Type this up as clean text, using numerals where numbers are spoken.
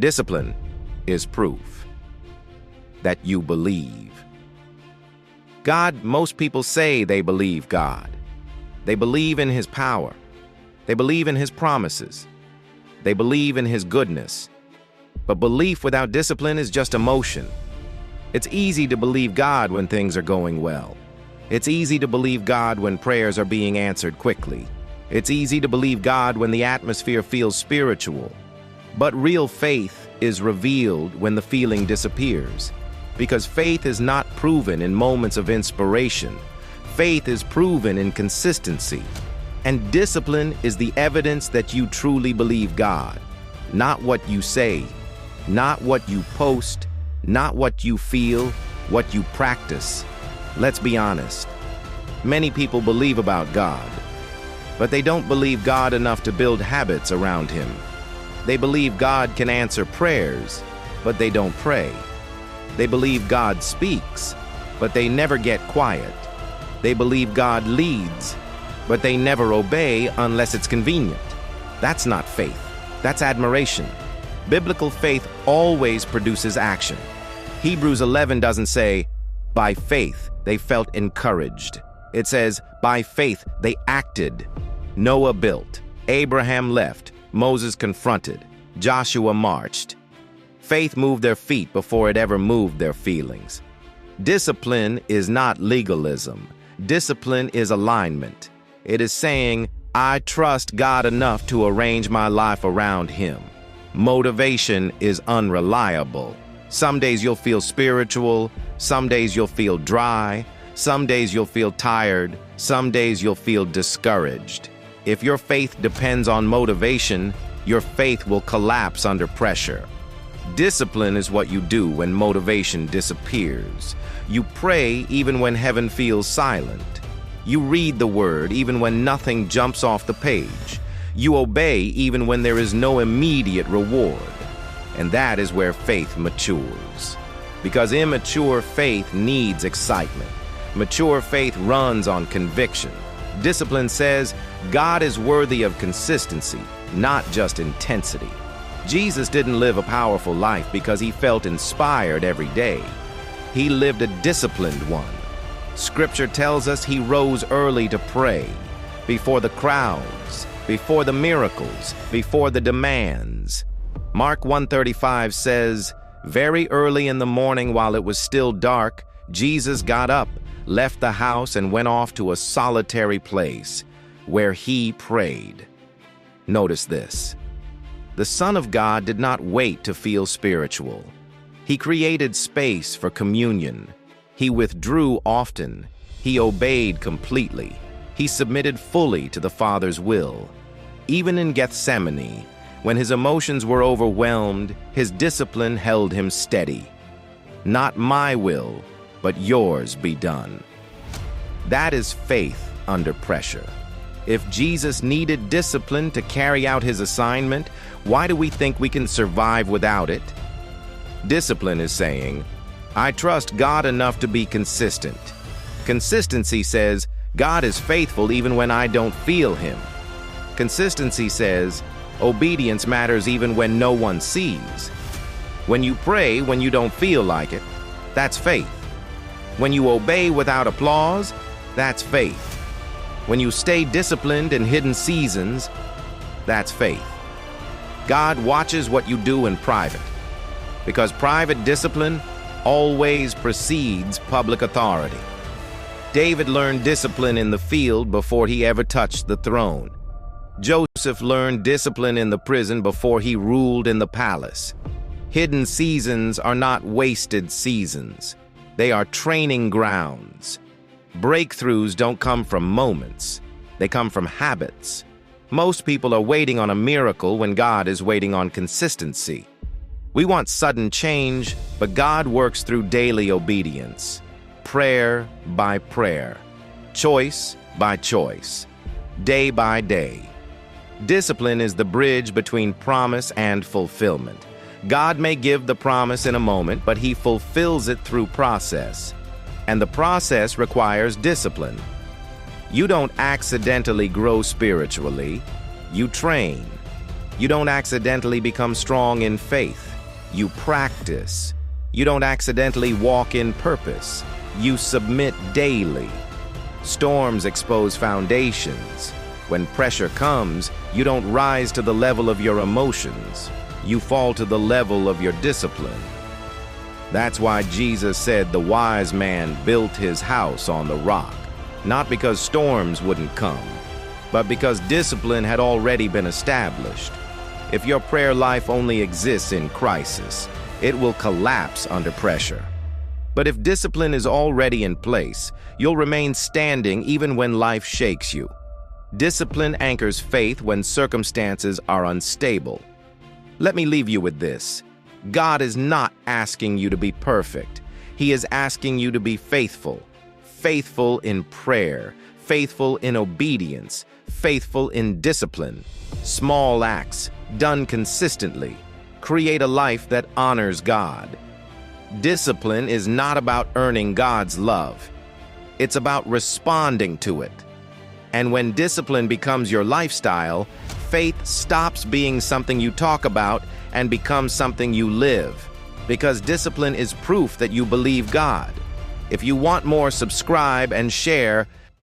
Discipline is proof that you believe. Most people say they believe God. They believe in His power. They believe in His promises. They believe in His goodness. But belief without discipline is just emotion. It's easy to believe God when things are going well. It's easy to believe God when prayers are being answered quickly. It's easy to believe God when the atmosphere feels spiritual. But real faith is revealed when the feeling disappears. Because faith is not proven in moments of inspiration. Faith is proven in consistency. And discipline is the evidence that you truly believe God. Not what you say, not what you post, not what you feel, what you practice. Let's be honest. Many people believe about God, but they don't believe God enough to build habits around Him. They believe God can answer prayers, but they don't pray. They believe God speaks, but they never get quiet. They believe God leads, but they never obey unless it's convenient. That's not faith. That's admiration. Biblical faith always produces action. Hebrews 11 doesn't say, by faith they felt encouraged. It says, by faith they acted. Noah built. Abraham left. Moses confronted. Joshua marched. Faith moved their feet before it ever moved their feelings. Discipline is not legalism. Discipline is alignment. It is saying, I trust God enough to arrange my life around Him. Motivation is unreliable. Some days you'll feel spiritual, some days you'll feel dry, some days you'll feel tired, some days you'll feel discouraged. If your faith depends on motivation, your faith will collapse under pressure. Discipline is what you do when motivation disappears. You pray even when heaven feels silent. You read the Word even when nothing jumps off the page. You obey even when there is no immediate reward. And that is where faith matures. Because immature faith needs excitement. Mature faith runs on conviction. Discipline says, God is worthy of consistency, not just intensity. Jesus didn't live a powerful life because He felt inspired every day. He lived a disciplined one. Scripture tells us He rose early to pray, before the crowds, before the miracles, before the demands. Mark 1:35 says, very early in the morning while it was still dark, Jesus got up, left the house, and went off to a solitary place where He prayed. Notice this. The Son of God did not wait to feel spiritual. He created space for communion. He withdrew often. He obeyed completely. He submitted fully to the Father's will. Even in Gethsemane, when His emotions were overwhelmed, His discipline held Him steady. Not my will, but yours be done. That is faith under pressure. If Jesus needed discipline to carry out His assignment, why do we think we can survive without it? Discipline is saying, I trust God enough to be consistent. Consistency says, God is faithful even when I don't feel Him. Consistency says, obedience matters even when no one sees. When you pray when you don't feel like it, that's faith. When you obey without applause, that's faith. When you stay disciplined in hidden seasons, that's faith. God watches what you do in private, because private discipline always precedes public authority. David learned discipline in the field before he ever touched the throne. Joseph learned discipline in the prison before he ruled in the palace. Hidden seasons are not wasted seasons. They are training grounds. Breakthroughs don't come from moments. They come from habits. Most people are waiting on a miracle when God is waiting on consistency. We want sudden change, but God works through daily obedience. Prayer by prayer. Choice by choice. Day by day. Discipline is the bridge between promise and fulfillment. God may give the promise in a moment, but He fulfills it through process. And the process requires discipline. You don't accidentally grow spiritually. You train. You don't accidentally become strong in faith. You practice. You don't accidentally walk in purpose. You submit daily. Storms expose foundations. When pressure comes, you don't rise to the level of your emotions. You fall to the level of your discipline. That's why Jesus said the wise man built his house on the rock, not because storms wouldn't come, but because discipline had already been established. If your prayer life only exists in crisis, it will collapse under pressure. But if discipline is already in place, you'll remain standing even when life shakes you. Discipline anchors faith when circumstances are unstable. Let me leave you with this. God is not asking you to be perfect. He is asking you to be faithful. Faithful in prayer, faithful in obedience, faithful in discipline. Small acts, done consistently, create a life that honors God. Discipline is not about earning God's love. It's about responding to it. And when discipline becomes your lifestyle, faith stops being something you talk about and becomes something you live. Because discipline is proof that you believe God. If you want more, subscribe and share.